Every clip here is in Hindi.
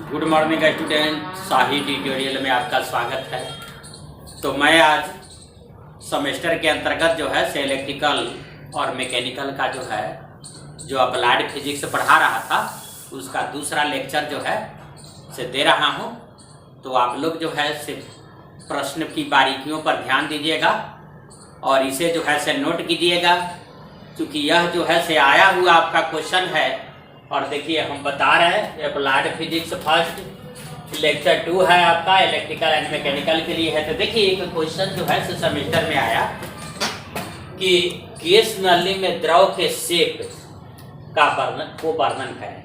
गुड मॉर्निंग स्टूडेंट, शाही ट्यूटोरियल में आपका स्वागत है। तो मैं आज सेमेस्टर के अंतर्गत जो है से इलेक्ट्रिकल और मैकेनिकल का जो अप्लाइड फिजिक्स पढ़ा रहा था उसका दूसरा लेक्चर जो है से दे रहा हूँ। तो आप लोग जो है से प्रश्न की बारीकियों पर ध्यान दीजिएगा और इसे जो है से नोट कीजिएगा, क्योंकि यह जो है से आया हुआ आपका क्वेश्चन है। और देखिए हम बता रहे हैं अप्लाइड फिजिक्स फर्स्ट लेक्चर 2 है आपका, इलेक्ट्रिकल एंड मैकेनिकल के लिए है। तो देखिए एक क्वेश्चन जो है सेमेस्टर में आया कि गैस नली में द्रव के शेप का वर्णन करें।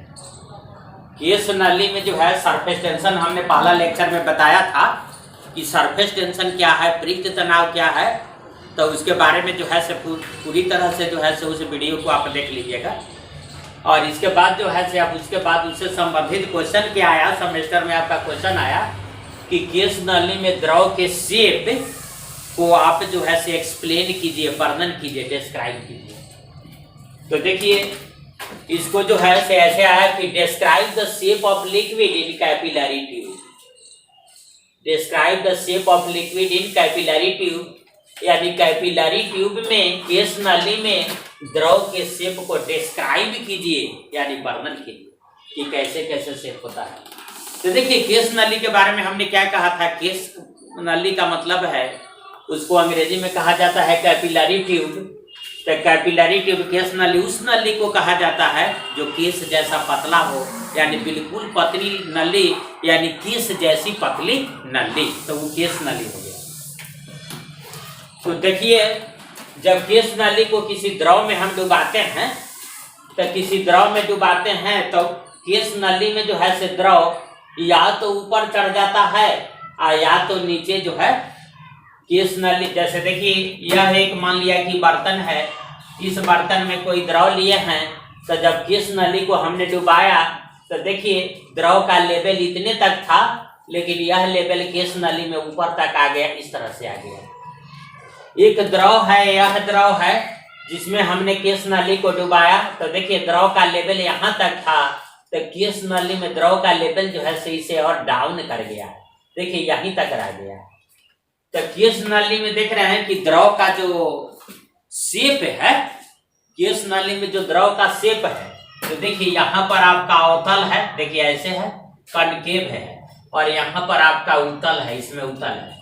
गैस नली में जो है सरफेस टेंशन हमने पहला लेक्चर में बताया था कि सरफेस टेंशन क्या है, पृष्ठ तनाव क्या है। तो उसके बारे में जो है से पूरी तरह से जो है से उस वीडियो को आप देख लीजिएगा। और इसके बाद जो है से अब उसके बाद उससे संबंधित क्वेश्चन क्या आया, सेमेस्टर में आपका क्वेश्चन आया कि गैस नली में द्रव के शेप को आप जो है से एक्सप्लेन कीजिए, वर्णन कीजिए, डिस्क्राइब कीजिए। तो देखिए इसको जो है से ऐसे आया कि describe the shape of liquid in capillary tube. Describe the shape of liquid in capillary tube, यानी कैपिलरी ट्यूब में गैस नली में द्रव के शेप को डिस्क्राइब कीजिए, यानी वर्णन कीजिए कि कैसे कैसे शेप होता है। तो देखिए गैस नली के बारे में हमने क्या कहा था, गैस नली का मतलब है उसको अंग्रेजी में कहा जाता है कैपिलरी ट्यूब। तो कैपिलरी ट्यूब गैस नली उस नली को कहा जाता है जो केस जैसा पतला हो, यानी बिल्कुल पतली नली, यानी केस जैसी पतली नली, तो वो गैस नली हो गया। तो देखिए जब गैस नली को किसी द्रव में हम डुबाते हैं, तो किसी द्रव में डुबाते हैं तो गैस नली में जो है से द्रव या तो ऊपर चढ़ जाता है और या तो नीचे जो है गैस नली। जैसे देखिए यह एक मान लिया कि बर्तन है, इस बर्तन में कोई द्रव लिए हैं, तो जब गैस नली को हमने डुबाया तो देखिए द्रव का लेवल इतने तक था, लेकिन यह लेवल गैस नली में ऊपर तक आ गया, इस तरह से आ गया। एक द्रव है, यह द्रव है जिसमें हमने गैस नली को डुबाया, तो देखिए द्रव का लेवल यहाँ तक था, तो गैस नली में द्रव का लेवल जो है इसे और डाउन कर गया, देखिए यहीं तक रह गया। तो गैस नली में देख रहे हैं कि द्रव का जो शेप है, गैस नली में जो द्रव का शेप है, तो देखिए यहाँ पर आपका अवतल है, देखिए ऐसे है, कनकेव है, और यहाँ पर आपका उत्तल है, इसमें उत्तल है।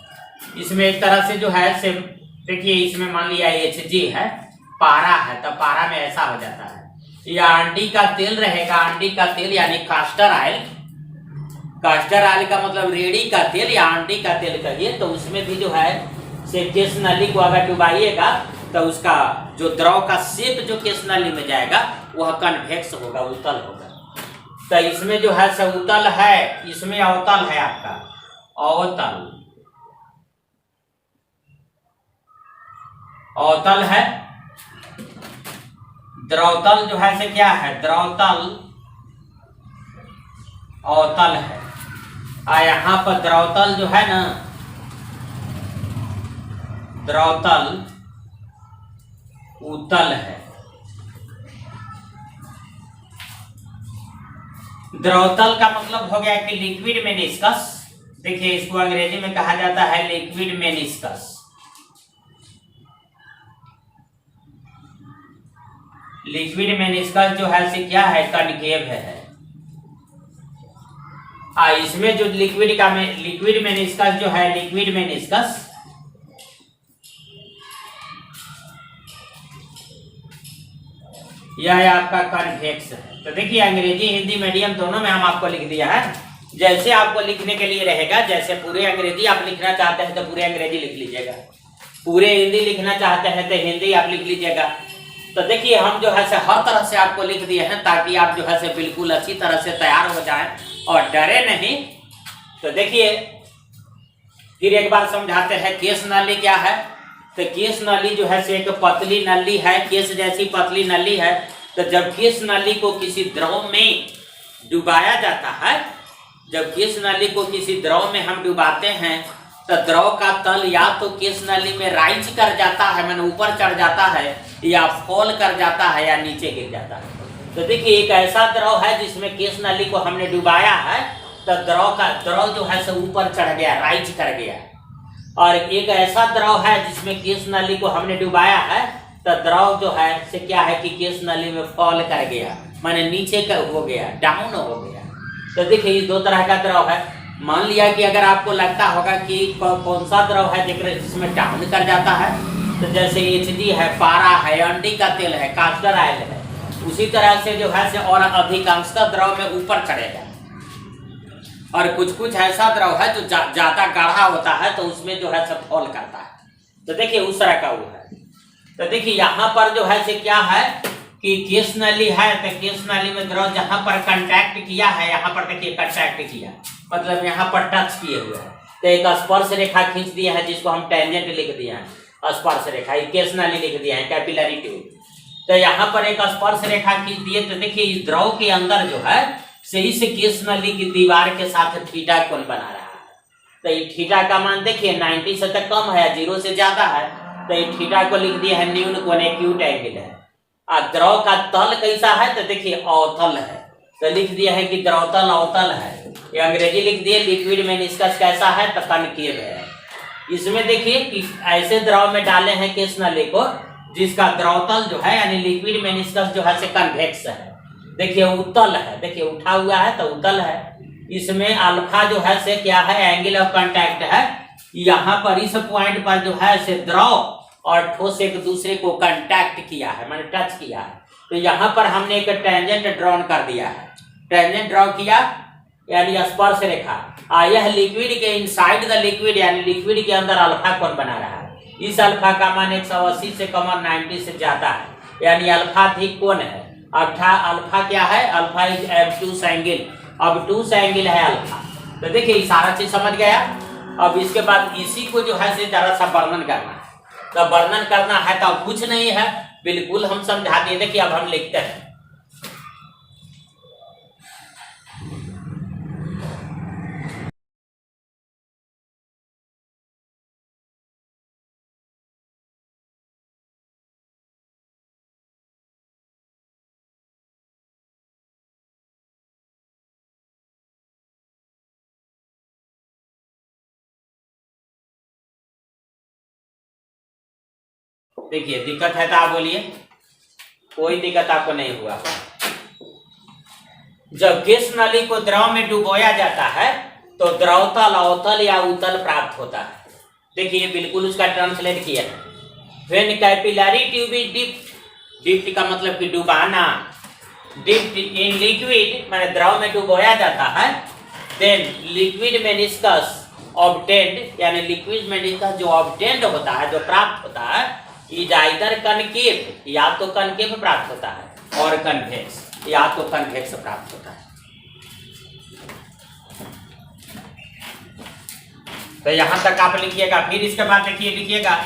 इसमें एक तरह से जो है से देखिए इसमें मान लिया Hg है, पारा है, तो पारा में ऐसा हो जाता है। या अंडी का तेल रहेगा, अंडी का तेल यानी कास्टर ऑयल। कास्टर ऑयल का मतलब रेड़ी का तेल या अंडी का तेल कहिए, तो उसमें भी जो है से गैस नली को अगर डुबाइएगा तो उसका जो द्रव का शेप जो गैस नली में जाएगा वह कन्वेक्स होगा, उत्तल होगा। तो इसमें जो है से उत्तल है, इसमें अवतल है आपका, अवतल अवतल है। द्रवतल जो है से क्या है, द्रवतल अवतल है, और यहाँ पर द्रवतल जो है ना, द्रवतल उत्तल है। द्रवतल का मतलब हो गया कि लिक्विड मेनिस्कस। देखिए इसको अंग्रेजी में कहा जाता है लिक्विड मेनिस्कस। लिक्विड मेनिस्कस जो है से क्या है, कनकेव है। इसमें जो लिक्विड मेनिस्कस जो है, लिक्विड मेनिस्कस यह आपका कन्वेक्स है। तो देखिए अंग्रेजी हिंदी मीडियम दोनों में हम आपको लिख दिया है, जैसे आपको लिखने के लिए रहेगा। जैसे पूरे अंग्रेजी आप लिखना चाहते हैं तो पूरे अंग्रेजी लिख लीजिएगा, पूरे हिंदी लिखना चाहते हैं तो हिंदी आप लिख लीजिएगा। तो देखिए हम जो है से हर तरह से आपको लिख दिए हैं ताकि आप जो है से बिल्कुल अच्छी तरह से तैयार हो जाएं और डरे नहीं। तो देखिए फिर एक बार समझाते हैं गैस नली क्या है। तो गैस नली जो है से एक पतली नली है, केस जैसी पतली नली है। तो जब गैस नली को किसी द्रव में डुबाया जाता है, जब गैस नली को किसी द्रव में हम डुबाते हैं तो द्रव का तल या तो गैस नली में राइज कर जाता है, मैंने ऊपर चढ़ जाता है, या फॉल कर जाता है, या नीचे गिर जाता है। तो देखिए एक ऐसा द्रव है जिसमें गैस नली को हमने डुबाया है, तो द्रव जो है से ऊपर चढ़ गया, राइज कर गया। और एक ऐसा द्रव है जिसमें केश नली को हमने डुबाया है, तो द्रव जो है से क्या है कि केश नली में फॉल कर गया, माने नीचे का हो गया, डाउन हो गया। तो देखिए ये दो तरह का द्रव है। मान लिया कि अगर आपको लगता होगा कि कौन सा द्रव है जिसमें डाउन कर जाता है, तो जैसे HG है, पारा है, अंडी का तेल है, कास्टर ऑयल है, उसी तरह से जो है से और अधिकांशतः द्रव में ऊपर चढ़ेगा। और कुछ ऐसा द्रव है जो ज्यादा गाढ़ा होता है, तो उसमें जो है सब फॉल करता है। तो देखिए उस तरह का वो है। तो देखिए यहाँ पर जो है से क्या है कि केश नली है, तो केश नली में द्रव जहां पर कांटेक्ट किया है, यहाँ पर देखिए कांटेक्ट किया मतलब यहाँ पर टच किए हुए है, तो एक स्पर्श रेखा खींच दिया है जिसको हम टेंजेंट लिख दिए हैं। स्पर्श रेखा केश नली लिख दिया है, कैपिलरी ट्यूब। तो यहाँ पर एक स्पर्श रेखा खींच दिए, तो देखिए इस द्रव के अंदर जो है सही से केश नली की दीवार के साथ थीटा कोण बना रहा है। तो ये थीटा का मान देखिए 90 से तक कम है, 0 से ज्यादा है, तो ये थीटा को लिख दिया है न्यून कोण, एक्यूट एंगल है। और द्रव का तल कैसा है, तो देखिए अवतल है, तो लिख दिया है कि द्रवतल अवतल है। ये अंग्रेजी लिख दिए। लिक्विड मेनिस्कस कैसा है, तो कनकेव है। इसमें देखिए कि ऐसे द्रव में डाले हैं केश नली को जिसका द्रवतल जो है यानी लिक्विड मेनिस्कस जो है से कन्वेक्स है। देखिए उत्तल है, देखिए उठा हुआ है तो उत्तल है। इसमें अल्फा जो है से क्या है, एंगल ऑफ कांटेक्ट है। यहाँ पर इस पॉइंट पर जो है से द्रव और ठोस एक दूसरे को कांटेक्ट किया है, मैंने टच किया है। तो यहाँ पर हमने एक टेंजेंट ड्रॉन कर दिया है, टेंजेंट ड्रॉ किया यानी स्पर्श रेखा। यह लिक्विड के इनसाइड द लिक्विड यानी लिक्विड के अंदर अल्फा कोण बना रहा है। इस अल्फा का मान 180 से कम और 90 से ज्यादा है, यानी अल्फा अधिक कोण है। अल्फा क्या है, अल्फा इज ऑब्टूस एंगल, ऑब्टूस एंगल है अल्फा। तो देखिए सारा चीज समझ गया। अब इसके बाद इसी को जो है से जरा सा वर्णन करना है। तो वर्णन करना है तो कुछ नहीं है, बिल्कुल हम समझा दिए। देखिए अब हम लिखते हैं। देखिए दिक्कत है तो आप बोलिए, कोई दिक्कत आपको नहीं हुआ। जब केश नली को द्रव में डुबोया जाता है तो द्रवतल अवतल या उत्तल प्राप्त होता है। देखिए बिल्कुल उसका ट्रांसलेट किया है। When capillary tube is dipped, dipped का मतलब कि डुबाना, डिप्ड इन लिक्विड माने द्रव में डुबोया जाता है, देन लिक्विड मेनिस्कस ऑब्टेन्ड यानी लिक्विड मेनिस्कस जो ऑब्टेन्ड होता है, जो प्राप्त होता है, इज आइदर कनकेव या तो कनकेव प्राप्त होता है और कन्वेक्स या तो कन्वेक्स प्राप्त होता है। तो यहां तक आप लिखिएगा। फिर इसके बाद देखिए लिखिएगा